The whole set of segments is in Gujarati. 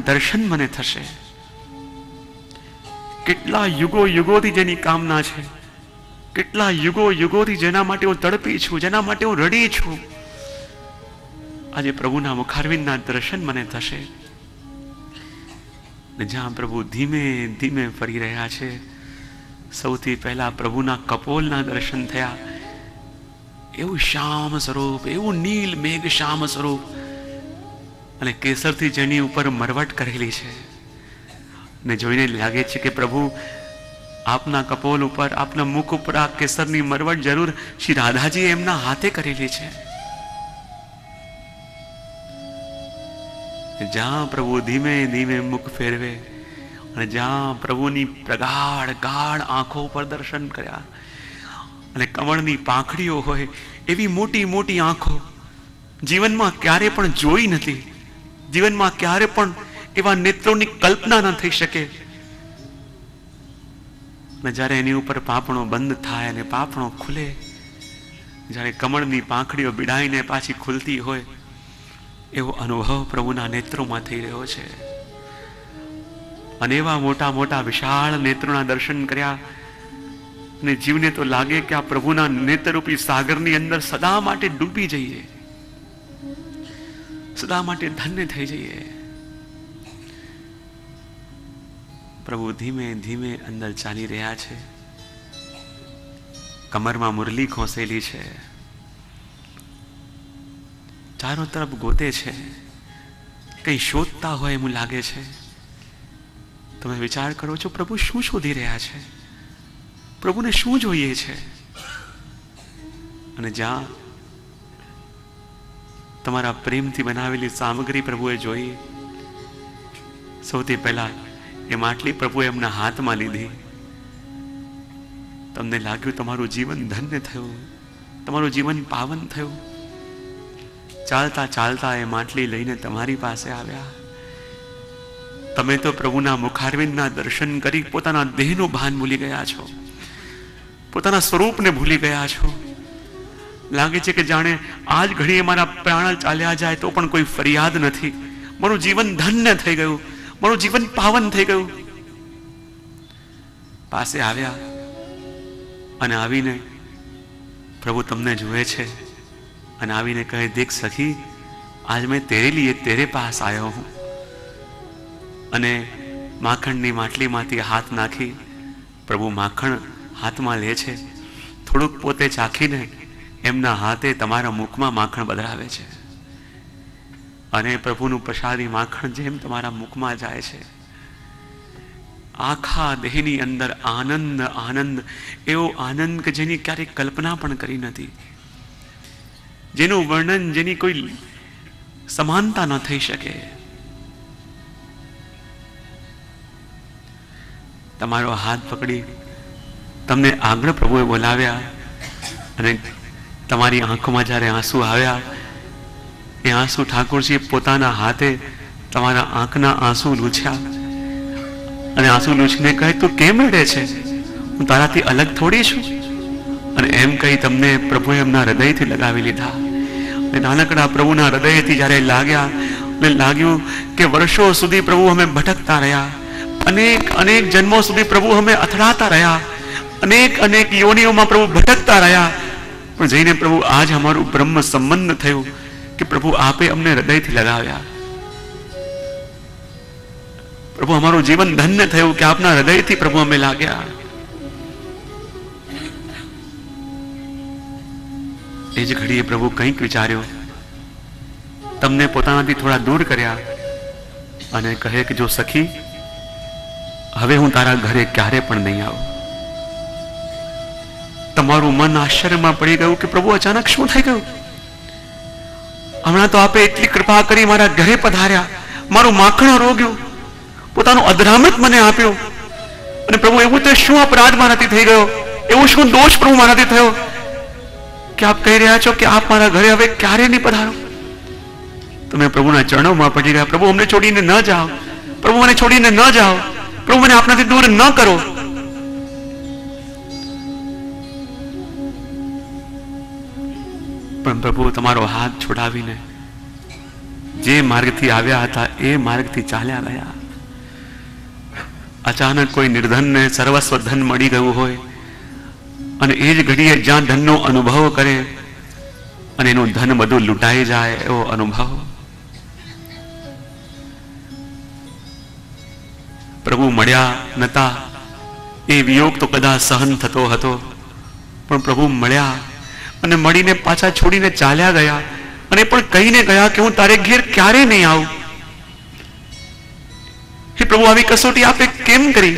દર્શન મને થશે. કેટલા યુગો યુગોથી જેની કામના છે, કેટલા યુગો યુગોથી જેના માટે હું તડપી છું, જેના માટે હું રડી છું, આજે પ્રભુના મુખારવિંદના દર્શન મને થશે. જ્યાં પ્રભુ ધીમે ધીમે ફરી રહ્યા છે, સૌથી પહેલા પ્રભુના કપોલના દર્શન થયા. એવું શ્યામ સ્વરૂપ, એવું નીલ મેઘ શ્યામ સ્વરૂપ, અને કેસરથી જેની ઉપર મરવટ કરેલી છે, ને જોઈને લાગે છે કે પ્રભુ આપના કપોલ ઉપર, આપના મુખ ઉપર આ કેસરની મરવટ જરૂર શ્રી રાધાજીએ એમના હાથે કરેલી છે. જ્યાં પ્રભુ ધીમે ધીમે મુખ ફેરવે અને જ્યાં પ્રભુની પ્રગાઢ ગાઢ આંખો પર દર્શન કર્યા, અને કમળની પાંખડીઓ હોય એવી મોટી મોટી આંખો જીવનમાં ક્યારે પણ જોઈ નથી, જીવનમાં ક્યારે પણ એવા નેત્રોની કલ્પના ન થઈ શકે. અને જ્યારે એની ઉપર પાંપણો બંધ થાય અને પાંપણો ખુલે, જ્યારે કમળની પાંખડીઓ બિડાઈને પાછી ખુલતી હોય, એવો અનુભવ પ્રભુના નેત્રોમાં થઈ રહ્યો છે. અને એવા મોટા મોટા વિશાળ નેત્રોના દર્શન કર્યા, અને જીવને તો લાગે કે આ પ્રભુના નેત્રરૂપી સાગરની અંદર સદા માટે ડૂબી જઈએ, સદા માટે ધન્ય થઈ જઈએ. પ્રભુ ધીમે ધીમે અંદર ચાલી રહ્યા છે. કમરમાં મુરલી ખોસેલી છે, ચારો તરફ ગોતે છે, કંઈ શોધતા હોય એવું લાગે છે. તમે વિચાર કરો છો પ્રભુ શું શોધી રહ્યા છે, પ્રભુને શું જોઈએ છે. અને જ્યાં તમારા પ્રેમથી બનાવેલી સામગ્રી પ્રભુએ જોઈ, સૌથી પહેલા એ માટલી પ્રભુએ એમના હાથમાં લીધી. તમને લાગ્યું તમારું જીવન ધન્ય થયું, તમારું જીવન પાવન થયું. ચાલતા ચાલતા એ માટલી લઈને તમારી પાસે આવ્યા. તમે તો પ્રભુના મુખારવિંદના દર્શન કરી પોતાના દેહનું ભાન ભૂલી ગયા છો, પોતાના સ્વરૂપને ભૂલી ગયા છો. લાગે છે કે જાણે આજ ઘડીએ મારા પ્રાણ ચાલ્યા જાય તો પણ કોઈ ફરિયાદ નથી, મારું જીવન ધન્ય થઈ ગયું, મારું જીવન પાવન થઈ ગયું. પાસે આવ્યા અને આવીને પ્રભુ તમને જુએ છે અને આવીને કહે, દેખ સખી, આજ મેં તેરે લીએ તેરે પાસ આયો હું. અને માખણની માટલીમાંથી હાથ નાખી પ્રભુ માખણ હાથમાં લે છે, થોડુંક પોતે ચાખીને એમના હાથે તમારા મુખમાં માખણ પધરાવે છે. અને પ્રભુનું પ્રસાદી માખણ જેમ તમારા મુખમાં જાય છે, આખા દેહની અંદર આનંદ આનંદ, એવો આનંદ કે જેની ક્યારેય કલ્પના પણ કરી નથી, જેનું વર્ણન, જેની કોઈ સમાનતા ન થઈ શકે. તમારો હાથ પકડી તમને આગળ પ્રભુએ બોલાવ્યા, અને તમારી આંખોમાં જ્યારે આંસુ આવ્યા, એ આંસુ ઠાકોરજીએ પોતાના હાથે તમારા આંખના આંસુ લૂછ્યા, અને આંસુ લૂછીને કહે, તું કેમ રડે છે, હું તારાથી અલગ થોડી છું. અને એમ કહી તમને પ્રભુએ એમના હૃદયથી લગાવી લીધા. અને નાનકડા પ્રભુના હૃદયથી જ્યારે લાગ્યા, અને લાગ્યું કે વર્ષો સુધી પ્રભુ અમે ભટકતા રહ્યા, અનેક અનેક જન્મો સુધી પ્રભુ અમે અથડાતા રહ્યા, અનેક અનેક યોનિઓમાં પ્રભુ ભટકતા રહ્યા, પણ જઈને પ્રભુ આજ અમારું બ્રહ્મ સંબંધ થયું કે પ્રભુ આપે અમને હૃદયથી લગાવ્યા. પ્રભુ અમારું જીવન ધન્ય થયું કે આપના હૃદયથી પ્રભુ અમે લાગ્યા. એ જ ઘડીએ પ્રભુ કંઈક વિચાર્યો, તમને પોતાનાથી થોડા દૂર કર્યા અને કહે કે જો સખી, હવે હું તારા ઘરે ક્યારે પણ નહીં આવું. તમારું મન આશ્ચર્યમાં પડી ગયું કે પ્રભુ અચાનક શું થઈ ગયું? હમણાં તો આપે એટલી કૃપા કરી મારા ઘરે પધાર્યા, મારું માખણ રોગ્યું, પોતાનું અધરામત મને આપ્યું, અને પ્રભુ એવું તો શું અપરાધ મારાથી થઈ ગયો, એવું શું દોષ પ્રભુ મારાથી થયો કે આપ કહી રહ્યા છો કે આપ મારા ઘરે હવે ક્યારે નહીં પધારો? તમે પ્રભુના ચરણોમાં પડી ગયા, પ્રભુ અમને છોડીને ન જાઓ, પ્રભુ મને છોડીને ન જાઓ, પ્રભુ મને આપનાથી દૂર ન કરો. પણ પ્રભુ તમારો હાથ છોડાવીને જે માર્ગથી આવ્યા હતા એ માર્ગથી ચાલ્યા ગયા. અચાનક કોઈ નિર્ધનને સર્વસ્વ ધન મળી ગયું હોય અને એ જ ઘડીએ જ્યાં ધનનો અનુભવ કરે અને એનું ધન બધું લૂંટાઈ જાય એવો અનુભવ. પ્રભુ મળ્યા નતા એ વિયોગ તો કદાચ સહન થતો હતો, પણ પ્રભુ મળ્યા અને મળીને પાછા છોડીને ચાલ્યા ગયા અને પણ કહીને ગયા કે હું તારે ઘેર ક્યારે નહીં આવું. હે પ્રભુ, આવી કસોટી આપે કેમ કરી?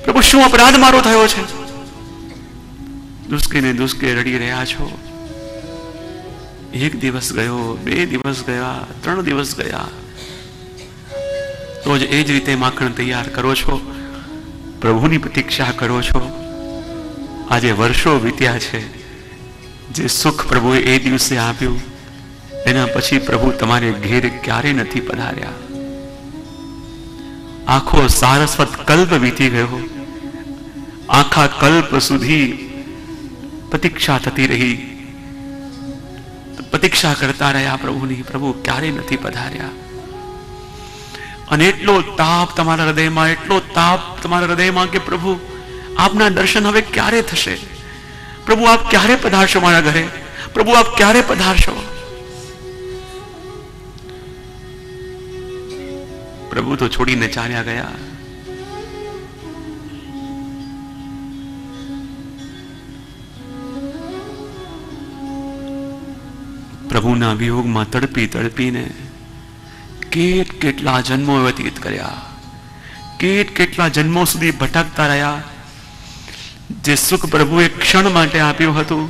પ્રભુ, શું અપરાધ મારો થયો છે? દુષ્કે ને દુષ્કે રડી રહ્યા છો. એક દિવસ ગયો, 2 દિવસ ગયા, 3 દિવસ ગયા, રોજ એ જ રીતે માખણ તૈયાર કરો છો, પ્રભુની પ્રતીક્ષા કરો છો. આજે વર્ષો વીત્યા છે. જે સુખ પ્રભુએ એ દિવસે આપ્યું એના પછી પ્રભુ તમારે ઘેર ક્યારે નથી પધાર્યા. આખો સારસ્વત કલ્પ વીતી ગયો. આખા કલ્પ સુધી પ્રતીક્ષા થતી રહી, પ્રતીક્ષા કરતા રહ્યા પ્રભુની. પ્રભુ ક્યારે નથી પધાર્યા. અને એટલો તાપ તમારા હૃદયમાં, એટલો તાપ તમારા હૃદયમાં કે પ્રભુ આપના દર્શન હવે ક્યારે થશે? પ્રભુ આપ ક્યારે પધારશો મારા ઘરે? પ્રભુ આપ ક્યારે પધારશો? પ્રભુ તો છોડીને ચાલ્યા ગયા. પ્રભુના વિયોગમાં તડપી તડપીને કેટલા જન્મો વ્યતીત કર્યા, કેટલા જન્મો સુધી ભટકતા રહ્યા. જે સુખ પ્રભુએ ક્ષણ માટે આપ્યું હતું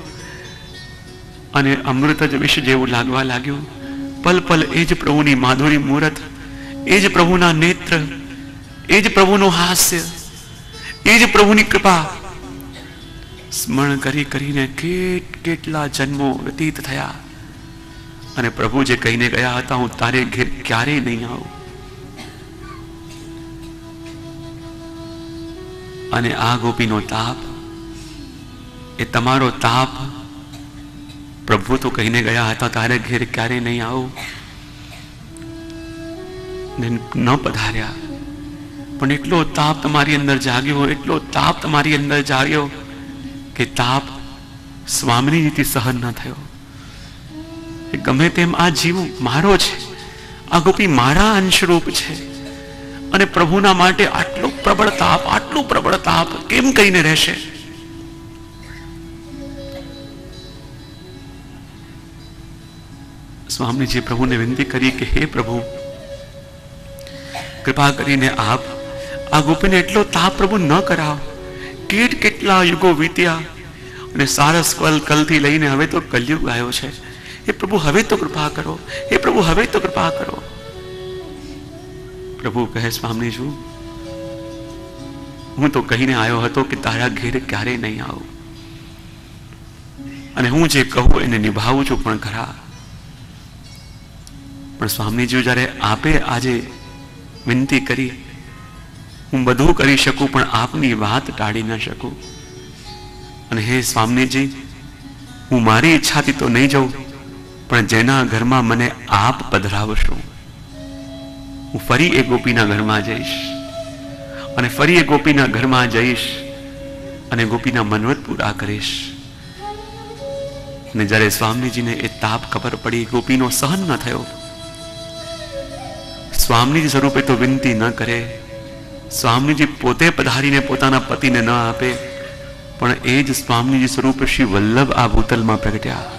અને અમૃત જ વિષ જેવું લાગવા લાગ્યું. પલ પલ એ જ પ્રભુની માધુરી મૂરત, એ જ પ્રભુના નેત્ર, એ જ પ્રભુનું હાસ્ય, એ જ પ્રભુની કૃપા સ્મરણ કરી કરીને કેટલા જન્મો વ્યતીત થયા. અને પ્રભુ જે કહીને ગયા હતા હું તારે ઘેર ક્યારેય નહીં આવું, અને આ ગોપીનો તાપ, એ તમારો તાપ પ્રભુ તો કહીને ગયા હતા તારે ઘેર ક્યારે નહીં આવું, ન પધાર્યા. પણ એટલો તાપ તમારી અંદર જાગ્યો, એટલો તાપ તમારી અંદર જાગ્યો કે તાપ સ્વામીજીથી સહન ન થયો. ગમે તેમ આ જીવ મારો છે, આ ગોપી મારા અંશરૂપ છે, અને પ્રભુના માટે આટલું પ્રબળ તાપ કેમ કરીને રહેશે? સ્વામીજી પ્રભુને વિનંતી કરી કે હે પ્રભુ, કૃપા કરીને આપ આ ગોપીને એટલો તાપ પ્રભુ ન કરાવ. કેટલા યુગો વીત્યા અને સારસ કલથી લઈને હવે તો કલયુગ આવ્યો છે. હે પ્રભુ હવે તો કૃપા કરો, હે પ્રભુ હવે તો કૃપા કરો. પ્રભુ કહે સ્વામીજી, હું તો કહીને આવ્યો હતો કે તારા ઘેર ક્યારે નહીં આવું, અને હું જે કહું એને નિભાવું છું પણ ખરા. પણ સ્વામીજી જ્યારે આપે આજે વિનંતી કરી, હું બધું કરી શકું પણ આપની વાત ટાળી ન શકું. અને હે સ્વામીજી, હું મારી ઈચ્છાથી તો નહીં જાઉં, પણ જેના ઘરમાં મને આપ પધરાવશો હું ફરી એ ગોપીના ઘરમાં જઈશ, અને ફરી એ ગોપીના ઘરમાં જઈશ અને ગોપીના મનવત પૂરા કરીશ. અને જ્યારે સ્વામીજીને એ તાપ ખબર પડી, ગોપીનો સહન ન થયો. સ્વામીજી સ્વરૂપે તો વિનંતી ન કરે, સ્વામીજી પોતે પધારીને પોતાના પતિને ન આપે, પણ એ જ સ્વામીજી સ્વરૂપે શ્રી વલ્લભ આ ભૂતલમાં પ્રગટ્યા,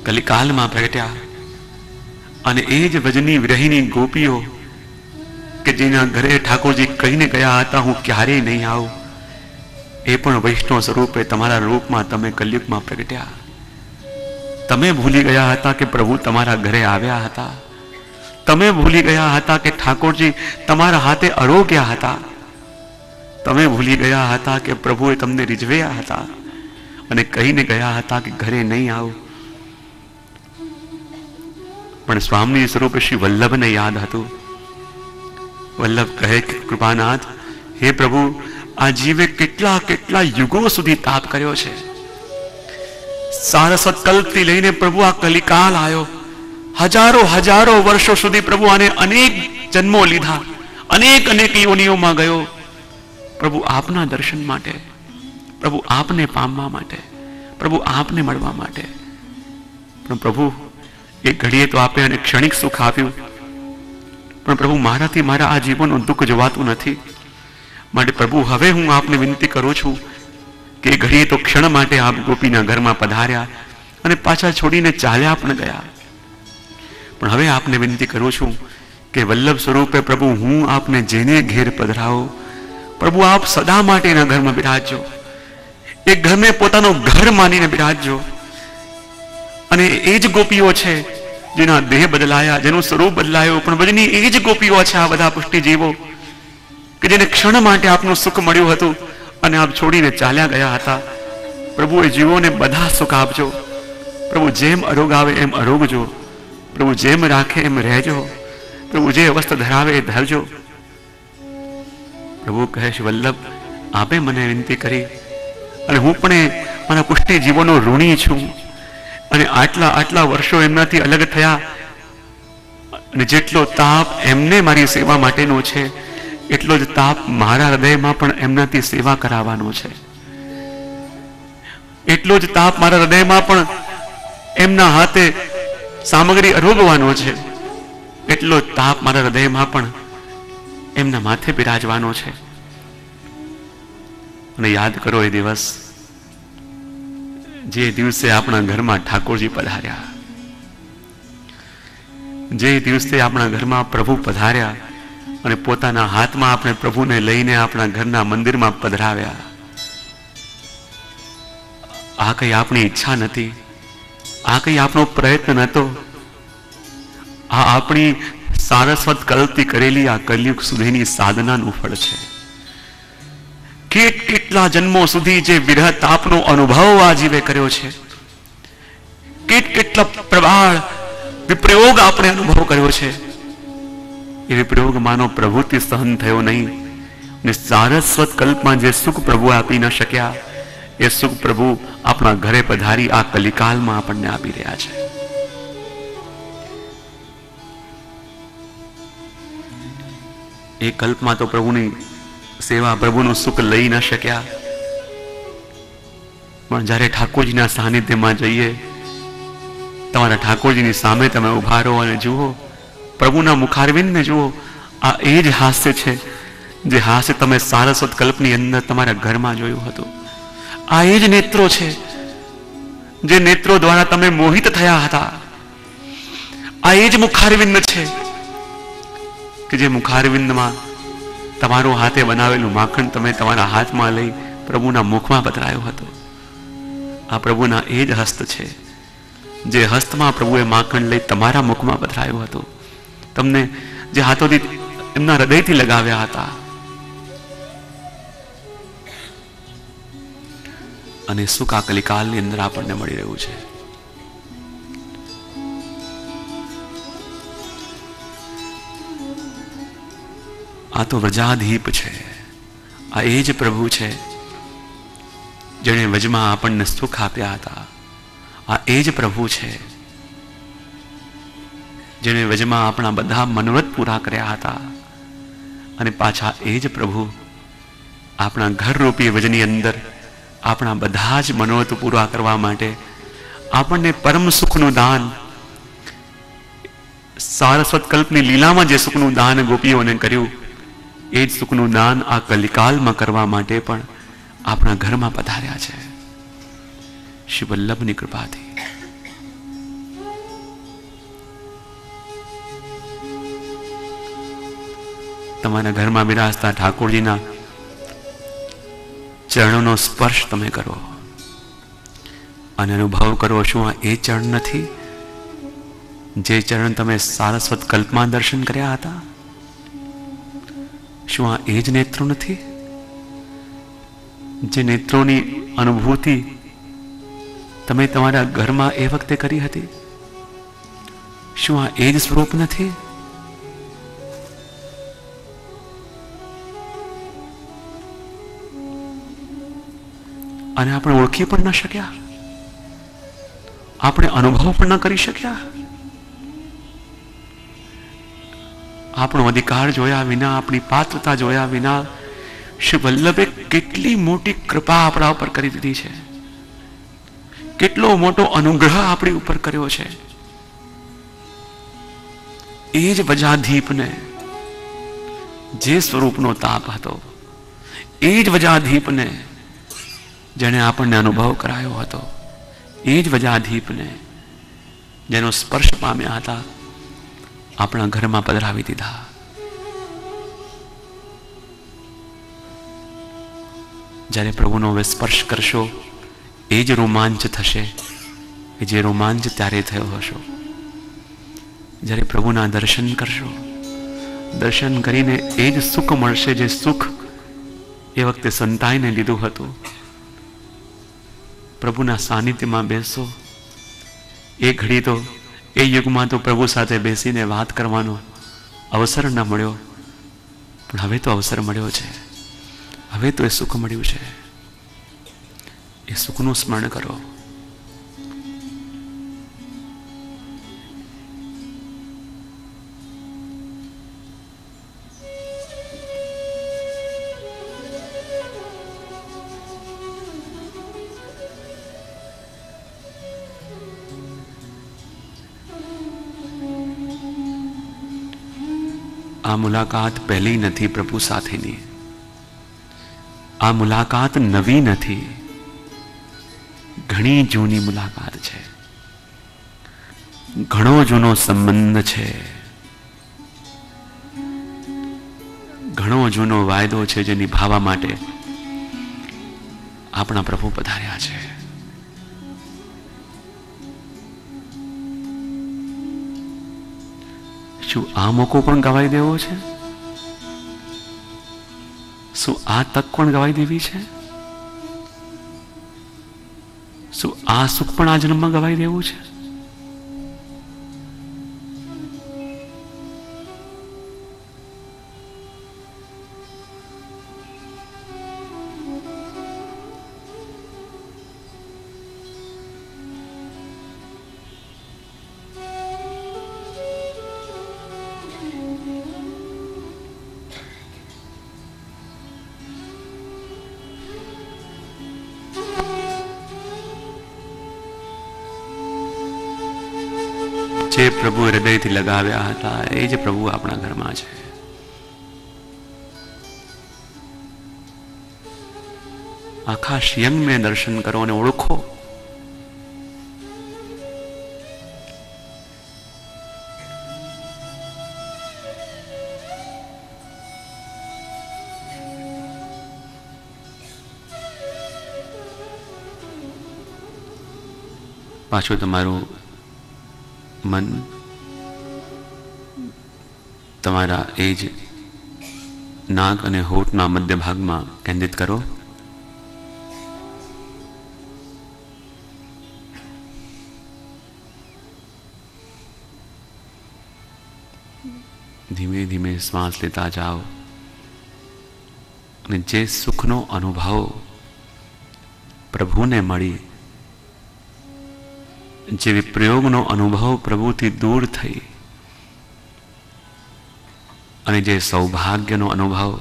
કલિકાલમાં પ્રગટ્યા. અને એ જ વજની વિરહીની ગોપીઓ કે જેના ઘરે ઠાકોરજી કહીને ગયા હતા હું ક્યારેય નહીં આવું, એ પણ વૈષ્ણવ સ્વરૂપે તમારા રૂપમાં તમે કલયુગમાં પ્રગટ્યા. તમે ભૂલી ગયા હતા કે પ્રભુ તમારા ઘરે આવ્યા હતા, તમે ભૂલી ગયા હતા કે ઠાકોરજી તમારા હાથે આરોગ્યા હતા, તમે ભૂલી ગયા હતા કે પ્રભુએ તમને રીઝવ્યા હતા અને કહીને ગયા હતા કે ઘરે નહીં આવું. પણ સ્વામી સ્વરૂપે શ્રી વલ્લભને યાદ હતું. વલ્લભ કહે કે કૃપાનાથ, હે પ્રભુ, આ જીવે કેટલા યુગો સુધી તાપ કર્યો છે. સારસ્વત કલ્પથી લઈને પ્રભુ આ કલિકાલ આવ્યો, હજારો હજારો વર્ષો સુધી પ્રભુ આને અનેક જન્મો લીધા, અનેક અનેક યોનિઓમાં ગયો, પ્રભુ આપના દર્શન માટે, પ્રભુ આપને પામવા માટે, પ્રભુ આપને મળવા માટે. પણ પ્રભુ એક ઘડીએ તો આપે અને ક્ષણિક સુખ આપ્યું, પણ પ્રભુ મારાથી મારા આ જીવનનું દુઃખ જોવાતું નથી. માટે પ્રભુ હવે હું આપને વિનંતી કરું છું કે ઘડીએ તો ક્ષણ માટે આપ ગોપીના ઘરમાં પધાર્યા અને પાછા છોડીને ચાલ્યા પણ ગયા. પણ હવે આપને વિનંતી કરું છું કે વલ્લભ સ્વરૂપે પ્રભુ હું આપને જેને ઘેર પધરાવો, પ્રભુ આપ સદા માટે એના ઘરમાં બિરાજજો, એ ઘરને પોતાનું ઘર માનીને બિરાજજો. અને એ જ ગોપીઓ છે જેના દેહ બદલાયા, જેનું સ્વરૂપ બદલાયો, પણ વજની એ જ ગોપીઓ છે આ બધા પુષ્ટિ જીવો કે જેને ક્ષણ માટે આપનું સુખ મળ્યું હતું અને આપ છોડીને ચાલ્યા ગયા હતા. પ્રભુ એ જીવોને બધા સુખ આપજો. પ્રભુ જેમ અરોગાવે એમ અરોગજો, પ્રભુ જેમ રાખે એમ રહેજો, પ્રભુ જે અવસ્થા ધરાવે એ ધરજો. પ્રભુ કહે છે વલ્લભ આપે મને વિનંતી કરી અને હું પણ મારા પુષ્ટિ જીવોનો ઋણી છું અને આટલા આટલા વર્ષો એમનાથી અલગ થયા અને જેટલો તાપ એમને મારી સેવા માટેનો છે એટલો જ તાપ મારા હૃદયમાં પણ એમનાથી સેવા કરાવવાનો છે. એટલો જ તાપ મારા હૃદયમાં પણ એમના હાથે સામગ્રી અરોગવાનો છે. એટલો જ તાપ મારા હૃદયમાં પણ એમના માથે બિરાજવાનો છે. અને યાદ કરો એ દિવસ, જે દિવસે આપણા ઘરમાં ઠાકોરજી પધાર્યા, જે દિવસે આપણા ઘરમાં પ્રભુ પધાર્યા અને પોતાના હાથમાં આપણે પ્રભુને લઈને આપણા ઘરના મંદિરમાં પધરાવ્યા. આ કઈ આપણી ઈચ્છા નથી, આ કઈ આપણો પ્રયત્ન નહોતો, આ આપણી સારસ્વત કલ્પથી કરેલી આ કલયુગ સુધીની સાધનાનું ફળ છે. કેટલા જન્મો સુધી જે વિરહ તાપનો અનુભવ આ જીવે કર્યો છે, કેટલા પ્રબળ વિપ્રયોગ આપણે અનુભવ કર્યો છે, એ વિપ્રયોગ માનો પ્રભુથી સહન થયો નહીં. ને સારસ્વત કલ્પમાં જે સુખ પ્રભુ આપી ન શક્યા એ સુખ પ્રભુ આપણા ઘરે પધારી આ કલિકાલમાં આપણને આપી રહ્યા છે. એ કલ્પમાં તો પ્રભુની સેવા, પ્રભુનું સુખ લઈ ન શક્યા, પણ જ્યારે ઠાકોરજીના સાનિધ્યમાં જઈએ, તમારા ઠાકોરજીની સામે તમે ઉભા રહો અને જુઓ, પ્રભુના મુખારવિંદને જુઓ, આ એ જ હાસ્ય છે જે હાસ્ય તમે સારસ્વત કલ્પની અંદર તમારા ઘરમાં જોયું હતું. આ એ જ નેત્રો છે જે નેત્રો દ્વારા તમે મોહિત થયા હતા. આ એ જ મુખારવિંદ છે કે જે મુખારવિંદમાં તમારો હાથે બનાવેલું માખણ તમે તમારા હાથમાં લઈ પ્રભુના મુખમાં પધરાયો હતો. આ પ્રભુના એ જ હસ્ત છે જે હસ્તમાં પ્રભુએ માખણ લઈ તમારા મુખમાં પધરાયો હતો. તમને જે હાથોથી એમના હૃદયથી લગાવ્યા હતા. અને સુખ આ કલિકાલની અંદર આપણને મળી રહ્યું છે. આ તો વ્રજાધીપ છે. આ એ જ પ્રભુ છે જેણે વજમાં આપણને સુખ આપ્યા હતા. આ એ જ પ્રભુ છે જેણે વજમાં આપણા બધા મનોરથ પૂરા કર્યા હતા. અને પાછા એ જ પ્રભુ આપણા ઘર રૂપી વજની અંદર આપણા બધા જ મનોરથ પૂરા કરવા માટે આપણને પરમ સુખનું દાન, સારસ્વત કલ્પની લીલામાં જે સુખનું દાન ગોપીઓને કર્યું, એ જ સુખનું દાન આ કલિકાલમાં કરવા માટે પણ આપણા ઘરમાં પધાર્યા છે શ્રી વલ્લભની કૃપાથી. તમારા ઘરમાં બિરાજતા ઠાકોરજીના ચરણોનો સ્પર્શ તમે કરો અને અનુભવ કરો, શું આ એ ચરણ નથી જે ચરણ તમે સારસ્વત કલ્પમાં દર્શન કર્યા હતા? શું આ એ જ નેત્રો નથી જે નેત્રોની અનુભૂતિ તમે તમારા ઘરમાં એ વખતે કરી હતી? શું આ એ જ સ્વરૂપ નથી? અને આપણે ઓળખી પણ ન શક્યા, આપણે અનુભવ પણ ન કરી શક્યા. આપણો અધિકાર જોયા વિના, આપણી પાત્રતા જોયા વિના શ્રી વલ્લભે કેટલી મોટી કૃપા આપણા ઉપર કરી દીધી છે, કેટલો મોટો અનુગ્રહ આપણી ઉપર કર્યો છે. એ જ વજાધીપને જે સ્વરૂપનો તાપ હતો, એ જ વજાધીપને જેને આપણને અનુભવ કરાયો હતો, એ જ વજાધીપને જેનો સ્પર્શ પામ્યા હતા, આપણા ઘરમાં પધરાવી દીધા. જ્યારે પ્રભુનો હવે સ્પર્શ કરશો, એ જ રોમાંચ થશે કે જે રોમાંચ ત્યારે થયો હશો. જ્યારે પ્રભુના દર્શન કરશો, દર્શન કરીને એ જ સુખ મળશે જે સુખ એ વખતે સંતાઈને લીધું હતું. પ્રભુના સાનિધ્યમાં બેસો, એ ઘડી તો, એ યુગમાં તો પ્રભુ સાથે બેસીને વાત કરવાનો અવસર ન મળ્યો, પણ હવે તો અવસર મળ્યો છે. હવે તો એ સુખ મળ્યું છે. એ સુખનું સ્મરણ કરો. આ મુલાકાત પહેલી નથી પ્રભુ સાથેની. આ મુલાકાત નવી નથી, ઘણી જૂની મુલાકાત છે, ઘણો જૂનો સંબંધ છે, ઘણો જૂનો વાયદો છે જે નિભાવવા માટે આપણા પ્રભુ પધાર્યા છે. શું આ મોકો પણ ગવાઈ દેવો છે? શું આ તક પણ ગવાઈ દેવી છે? શું આ સુખ પણ આ જન્મમાં ગવાઈ દેવું છે? જે પ્રભુ હૃદયથી લગાવ્યા હતા, એ જ પ્રભુ આપણા ઘરમાં છે. આખા શિયંગ મેં દર્શન કરો અને ઓળખો. પાછું તમારું મન તમારા એ જ નાક અને હોઠના મધ્ય ભાગમાં કેન્દ્રિત કરો. ધીમે ધીમે શ્વાસ લેતા જાઓ અને જે સુખનો અનુભવ પ્રભુને મળી, જે વિપ્રયોગનો અનુભવ પ્રભુથી દૂર થઈ અને જે સૌભાગ્યનો અનુભવ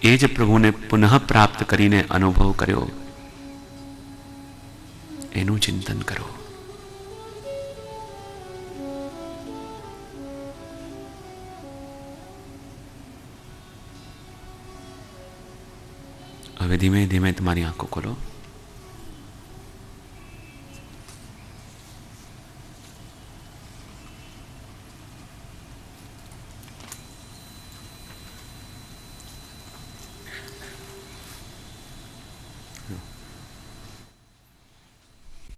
એ જ પ્રભુને પુનઃ પ્રાપ્ત કરીને અનુભવ કર્યો, એનું ચિંતન કરો. હવે ધીમે ધીમે તમારી આંખો ખોલો.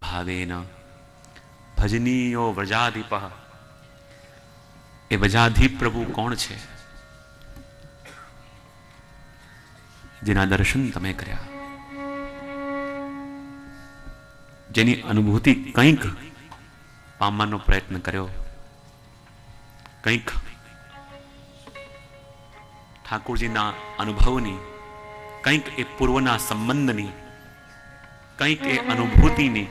ભાવેન ભજનીયો વ્રજાધિપ. એ વ્રજાધિપ પ્રભુ કોણ છે? જેના દર્શન તમે કર્યા, જેની અનુભૂતિ કંઈક પામવાનો પ્રયત્ન કર્યો, કંઈક ઠાકોરજીના અનુભવની, કંઈક એ પૂર્વના સંબંધની, કંઈક એ અનુભૂતિની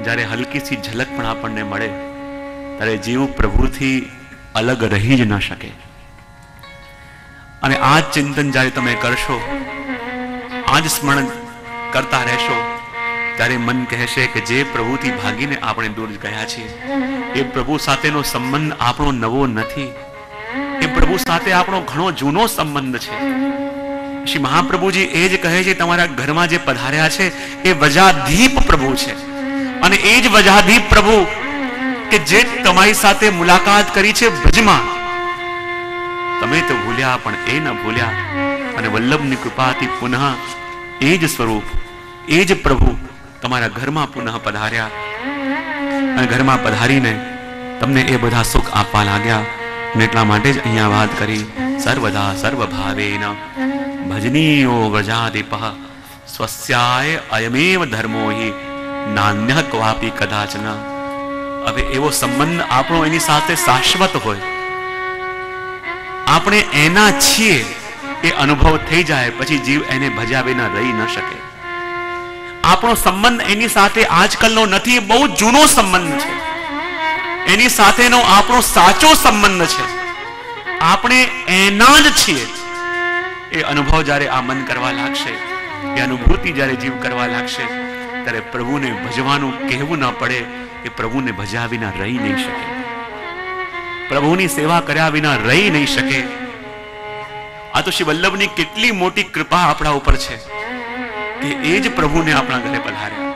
જ્યારે હલકી સી ઝલક પણ આપણને મળે ત્યારે જીવ પ્રભુથી અલગ રહી જ ન શકે. અને આ ચિંતન જ્યારે તમે કરશો, આ જ સ્મરણ કરતા રહેશો, ત્યારે મન કહેશે કે જે પ્રભુથી ભાગીને આપણે દૂર ગયા છીએ, એ પ્રભુ સાથેનો સંબંધ આપણો નવો નથી, એ પ્રભુ સાથે આપણો ઘણો જૂનો સંબંધ છે. શ્રી મહાપ્રભુજી એ જ કહે છે, તમારા ઘરમાં જે પધાર્યા છે એ વજાધીપ પ્રભુ છે. અને એ જ વજાધીપ પ્રભુ કે જે તમારી સાથે મુલાકાત કરી છે ભજમાં, તમે તો ભૂલ્યા પણ એ ન ભૂલ્યા. અને વલ્લભની કૃપાથી પુનઃ એ જ સ્વરૂપ, એ જ પ્રભુ તમારા ઘરમાં પુનઃ પધાર્યા. અને ઘરમાં પધારીને તમને એ બધા સુખ આપવા લાગ્યા. અને એટલા માટે જ અહીંયા વાત કરી, સર્વદા સર્વભાવેન ભજનીયો વ્રજાદીપઃ સ્વસ્યાય અયમેવ ધર્મો હિ નાન્યઃ ક્વાપી કદાચન. હવે એવો સંબંધ આપણો એની સાથે શાશ્વત હોય, આપણે એના છીએ એ અનુભવ થઈ જાય, પછી જીવ એને ભજ્યા વિના રહી ન શકે. આપણો સંબંધ એની સાથે આજકાલનો નથી, બહુ જૂનો સંબંધ છે. એની સાથેનો આપણો સાચો સંબંધ છે. આપણે એના જ છીએ. એ અનુભવ જ્યારે આ મન કરવા લાગશે, એ અનુભૂતિ જ્યારે જીવ કરવા લાગશે, ત્યારે પ્રભુને ભજવાનું કહેવું ન પડે કે પ્રભુને ભજ્યા વિના રહી નહીં શકે, પ્રભુની સેવા કર્યા વિના રહી નહીં શકે. આ તો શ્રી વલ્લભની કેટલી મોટી કૃપા આપણા ઉપર છે કે એ જ પ્રભુને આપણા ઘરે પધાર્યા.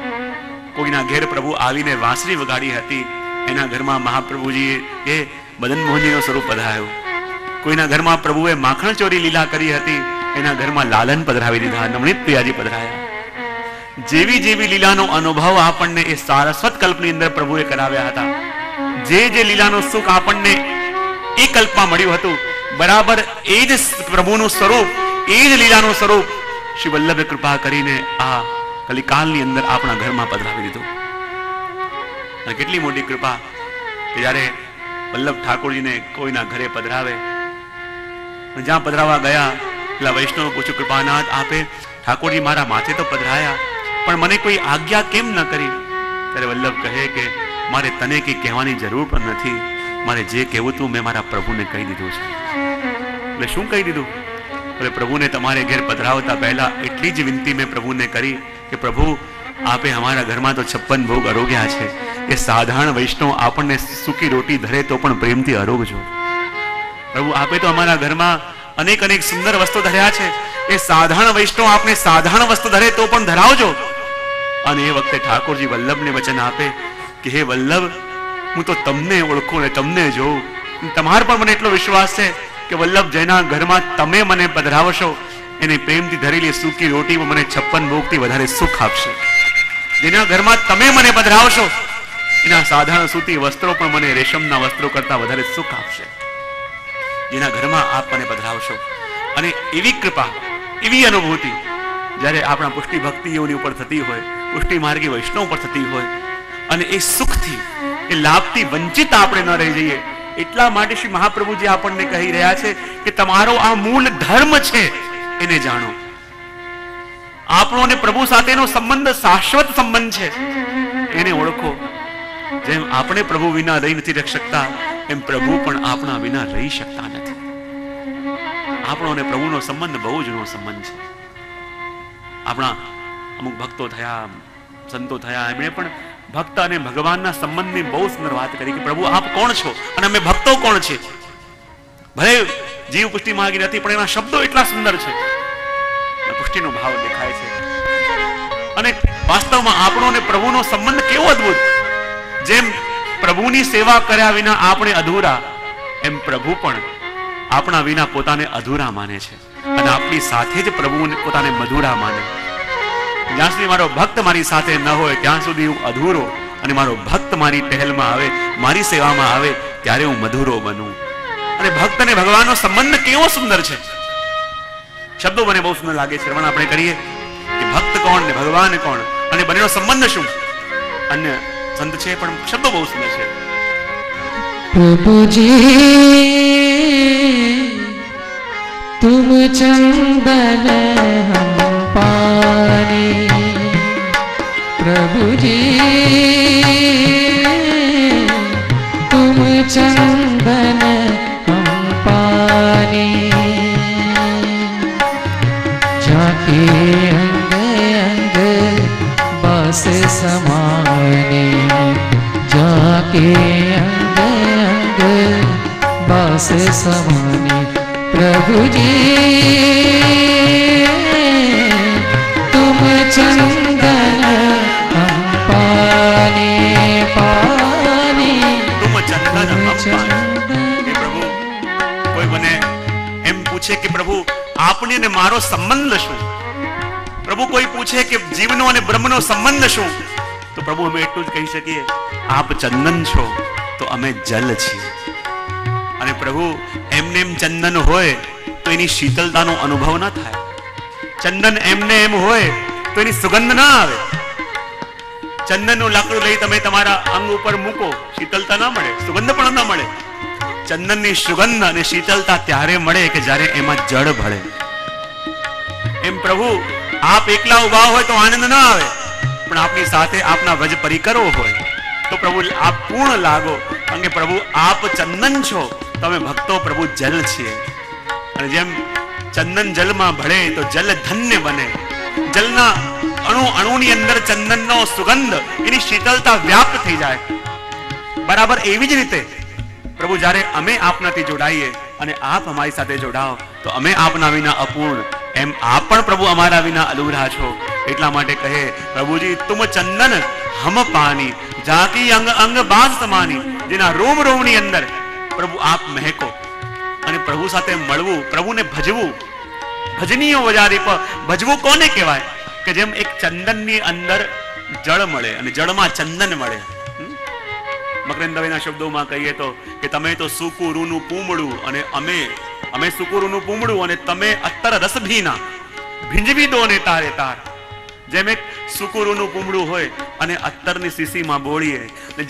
કોઈના ઘેર પ્રભુ આવીને વાંસળી વગાડી હતી, એના ઘરમાં મહાપ્રભુજીએ એ મદન મોહનજીનો સ્વરૂપ પધરાયો. કોઈના ઘરમાં પ્રભુએ માખણ ચોરી લીલા કરી હતી, એના ઘરમાં લાલન પધરાવી દીધા, નવનીત પ્રિયાજી પધરાયા. જેવી જેવી લીલાનો અનુભવ આપણને એ સારસ્વત કલ્પની અંદર પ્રભુએ કરાવ્યા હતા, જે જે લીલાનું સુખ આપણને એ કલ્પમાં મળ્યું હતું, બરાબર એ જ પ્રભુનું સ્વરૂપ, એ જ લીલાનું સ્વરૂપ શ્રી વલ્લભે કૃપા કરીને આ કલિકાલની અંદર આપણા ઘરમાં પધરાવી દીધું. અને કેટલી મોટી કૃપા કે જ્યારે વલ્લભ ઠાકોરજીને કોઈના ઘરે પધરાવે, જ્યાં પધરાવા ગયા પેલા વૈષ્ણવ પૂછ્યું, કૃપાનાથ આપે ઠાકોરજી મારા માથે તો પધરાયા, પણ મને કોઈ આજ્ઞા કેમ ન કરી? ત્યારે વલ્લભ કહે કે મારે તને કઈ કહેવાની જરૂર પણ નથી, મારે જે કહેવું તું મેં મારા પ્રભુને કહી દીધું છે. એટલે શું કહી દીધું? એટલે પ્રભુને તમારે ઘેર પધરાવતા પહેલા એટલી જ વિનંતી મેં પ્રભુને કરી કે પ્રભુ આપે અમારા ઘરમાં તો 56 ભોગ અરોગ્યા છે, એ સાધારણ વૈષ્ણવ આપણને સૂકી રોટી ધરે તો પણ પ્રેમથી અરોગજો. પ્રભુ આપે તો અમારા ઘરમાં અનેક અનેક સુંદર વસ્તુ ધર્યા છે, એ સાધારણ વૈષ્ણવ આપણે સાધારણ વસ્તુ ધરે તો પણ ધરાવજો. અને એ વખતે ઠાકોરજી વલ્લભને વચન આપે કે હે વલ્લભ, હું તો તમને ઓળખું ને તમને જોઉં, તમાર પણ મને એટલો વિશ્વાસ છે કે વલ્લભ જેના ઘરમાં તમે મને પધરાવશો એને પ્રેમથી ધરેલી સૂકી રોટી મને 56 ભોગથી વધારે સુખ આપશે. જેના ઘરમાં તમે મને પધરાવશો એના સાધારણ સૂતી વસ્ત્રો પણ મને રેશમના વસ્ત્રો કરતા વધારે સુખ આપશે. જેના ઘરમાં આપ મને પધરાવશો. અને એવી કૃપા, એવી અનુભૂતિ જ્યારે આપણા પુષ્ટિ ભક્તિઓની ઉપર થતી હોય, પુષ્ટિ માર્ગી વૈષ્ણવ ઉપર થતી હોય, અને એ સુખથી, એ લાભથી વંચિત આપણે ન રહી જઈએ. એટલા માટે શ્રી મહાપ્રભુજી આપણને કહી રહ્યા છે કે તમારો આ મૂળ ધર્મ છે એને જાણો. આપણો અને પ્રભુ સાથેનો સંબંધ શાશ્વત સંબંધ છે, એને ઓળખો. જેમ આપણે પ્રભુ વિના રહી નથી શકતા, એમ પ્રભુ પણ આપણા વિના રહી શકતા નથી. આપણો અને પ્રભુનો સંબંધ બહુ જૂનો સંબંધ છે. આપણા અમુક ભક્તો થયા, સંતો થયા, એમણે પણ ભક્ત અને ભગવાનના સંબંધની બહુ સુંદર વાત કરી કે પ્રભુ આપ કોણ છો અને અમે ભક્તો કોણ છે. ભલે જીવ પુષ્ટિ માંગી નથી, પણ એના શબ્દો એટલા સુંદર છે, પુષ્ટિનો ભાવ દેખાય છે. અને વાસ્તવમાં આપણો અને પ્રભુનો સંબંધ કેવો અદ્ભુત! જેમ પ્રભુની સેવા કર્યા વિના આપણે અધૂરા, એમ પ્રભુ પણ આપણા વિના પોતાને અધૂરા માને છે, અને આપણી સાથે જ પ્રભુને પોતાને મધુરા માને. જ્યાં સુધી મારો ભક્ત મારી સાથે ન હોય ત્યાં સુધી હું અધૂરો, અને મારો ભક્ત મારી ટહેલમાં આવે, મારી સેવામાં આવે ત્યારે હું મધુરો બનું. અને ભક્ત અને ભગવાનનો સંબંધ કેવો સુંદર છે! શબ્દો મને બહુ સુંદર લાગે છે. શ્રવણ આપણે કરીએ કે ભક્ત કોણ ને ભગવાન કોણ, અને બંનેનો સંબંધ શું. અન્ય સંત છે પણ શબ્દો બહુ સુંદર છે. પ્રભુજી તુમ ચંદન હમ પાને, પ્રભુજી તુમ ચંદન जाके अंग अंग बस समाने, जाके अंग अंग बस समाने। प्रभु जी तुम चंदन हम पानी पानी, तुम चंदन हम पानी। हे प्रभु, कोई મને એમ પૂછે કે પ્રભુ આપને ને મારો સંબંધ શું? પ્રભુ કોઈ પૂછે કે જીવનો અને બ્રહ્મનો સંબંધ શું? તો પ્રભુ અમે એટલું જ કહી શકીએ, આપ ચંદન છો તો અમે જલ છીએ। અને પ્રભુ એમને એમ ચંદન હોય તો એની શીતળતાનો અનુભવ ન થાય। ચંદન એમને એમ હોય તો એની સુગંધ ના આવે। ચંદનનું લાકડું લઈ તમે તમારા અંગ ઉપર મૂકો, શીતળતા ના મળે, સુગંધ પણ ના મળે। ચંદનની સુગંધ અને શીતળતા ત્યારે મળે કે જ્યારે એમાં જળ ભળે। એમ પ્રભુ આપ એકલા ઉભા હોય તો આનંદ ના આવે, પણ આપની સાથે આપના વજ પરિકરો હોય તો પ્રભુ આપ પૂર્ણ લાગો। કારણ કે પ્રભુ આપ ચંદન છો, તમે ભક્તો પ્રભુ જલ છીએ। અને જેમ ચંદન જલમાં ભળે તો જલ ધન્ય બને। જલના અણુ અણુની અંદર ચંદનનો સુગંધ, એની શીતળતા વ્યાપ્ત થઈ જાય। બરાબર એવી જ રીતે પ્રભુ જ્યારે અમે આપનાથી જોડાઈએ અને આપ અમારી સાથે જોડાઓ તો અમે આપના વિના અપૂર્ણ, એમ આપ પણ પ્રભુ અમારા વિના અધૂરા છો। એટલા માટે કહે પ્રભુજી તુમ ચંદન હમ પાની, જાકી અંગ અંગ બાસ સમાની। જેના રોમ રોમની અંદર પ્રભુ આપ મહેકો। અને પ્રભુ સાથે મળવું, પ્રભુને ભજવું, ભજનીય વજારી પર ભજવું કોને કહેવાય? કે જેમ એક ચંદનની અંદર જળ મળે અને જળમાં ચંદન મળે। મકરંદ દવેના શબ્દોમાં કહીએ તો કે તમે તો સૂકું રૂનું પૂમડું અને અમે સૂકું રૂનું પૂમડું અને તમે અત્તર રસ ભીના, ભીંજવી દો ને તારે તાર। જેમ એક સૂકું રૂનું પૂમડું હોય અને અત્તરની શીશીમાં બોળીએ,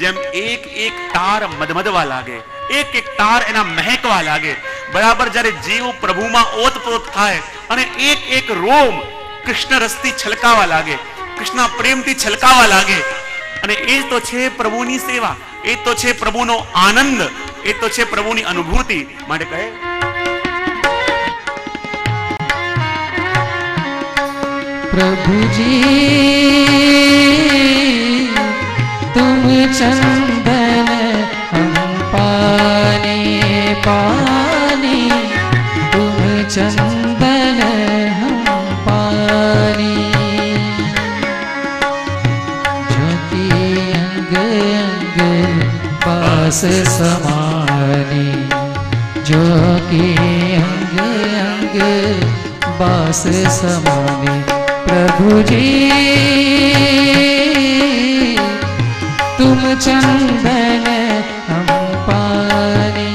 જેમ એક એક તાર મધમધવા લાગે, એક એક તાર એના મહેકવા લાગે, બરાબર જ્યારે જીવ પ્રભુમાં ઓતપ્રોત થાય અને એક એક રોમ કૃષ્ણ રસથી છલકાવા લાગે, કૃષ્ણ પ્રેમથી છલકાવા લાગે। અને એ તો છે પ્રભુની સેવા, એ તો છે પ્રભુનો આનંદ, એ તો છે પ્રભુની અનુભૂતિ। માટે કહે प्रभु जी तुम चंदन हम पानी पानी, तुम चंदन हम पानी। ज्योति अंग अंग पास समानी, ज्योति अंग अंग बास समानी। प्रभु जी तुम चंदन हम पानी,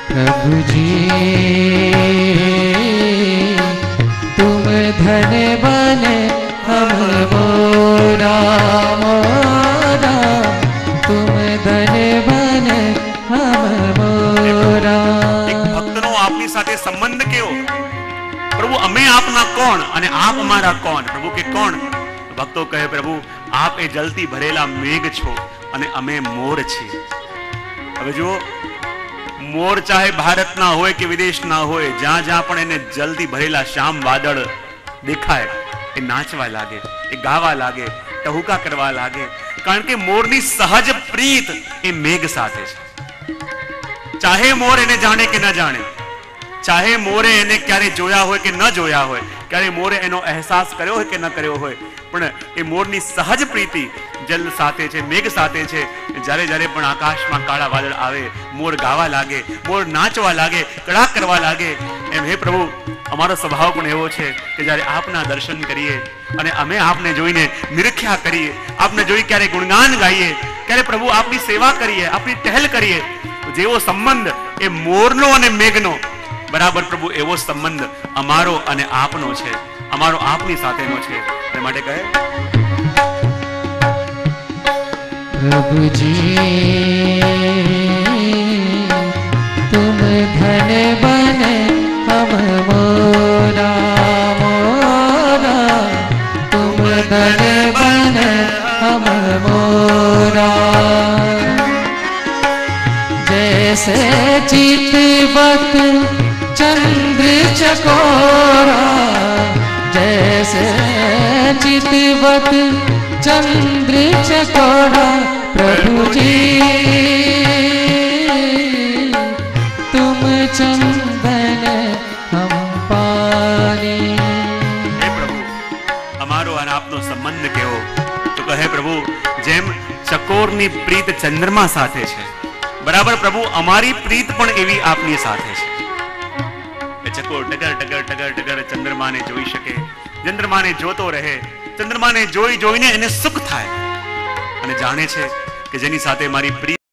प्रभु जी तुम धन बन हम मोरा मोरा, तुम धन बन हम मोरा। એક ભક્તનો આપની સાથે સંબંધ કેવો? પ્રભુ અમે આપના કોણ અને આપ અમારા કોણ? પ્રભુ કે કોણ? ભક્તો કહે પ્રભુ આપ એ જલથી ભરેલા મેઘ છો અને અમે મોર છીએ। હવે જો મોર ચાહે ભારતના હોય કે વિદેશના હોય, જ્યાં જ્યાં પણ એને જલથી ભરેલા શ્યામ વાદળ દેખાય એ નાચવા લાગે, એ ગાવા લાગે, ટહુકા કરવા લાગે। કારણ કે મોરની સહજ પ્રીત એ મેઘ સાથે છે। ચાહે મોર એને જાણે કે ન જાણે, ચાહે મોરે એને ક્યારે જોયા હોય કે ન જોયા હોય, ક્યારે મોરે એનો અહેસાસ કર્યો હોય કે ન કર્યો હોય, પણ એ મોરની સહજ પ્રીતિ જલ સાથે છે, મેઘ સાથે છે। જ્યારે જ્યારે પણ આકાશમાં કાળા વાદળ આવે, મોર ગાવા લાગે, મોર નાચવા લાગે, કળા કરવા લાગે। એમ હે પ્રભુ અમારો સ્વભાવ પણ એવો છે કે જ્યારે આપના દર્શન કરીએ અને અમે આપને જોઈને નિરીક્ષા કરીએ, આપને જોઈ ક્યારે ગુણગાન ગાઈએ, ક્યારે પ્રભુ આપની સેવા કરીએ, આપની ટહેલ કરીએ, જેવો સંબંધ એ મોરનો અને મેઘનો, બરાબર પ્રભુ એવો સંબંધ અમારો અને આપનો છે, અમારો આપની સાથેનો છે। એ માટે કહે प्रभु जी तुम धन बन हम मोरा मोरा, तुम धन बन हम मोरा। जैसे चित चितवत चंद्र चकोरा, जैसे चितवत चंद्र चकोरा प्रभु जी तुम चंदन हम पानी। हे प्रभु અમારો અને આપનો સંબંધ કેવો? તો કહે પ્રભુ જેમ ચકોરની પ્રીત ચંદ્રમા સાથે છે, બરાબર પ્રભુ અમારી પ્રીત પણ એવી આપની સાથે છે કે ચકોર ટગર ટગર ટગર ટગર ચંદ્રમાને જોઈ શકે, ચંદ્રમાને જોતો રહે, ચંદ્રમાને જોઈ જોઈને એને સુખ થાય અને જાણે છે કે જેની સાથે મારી પ્રીત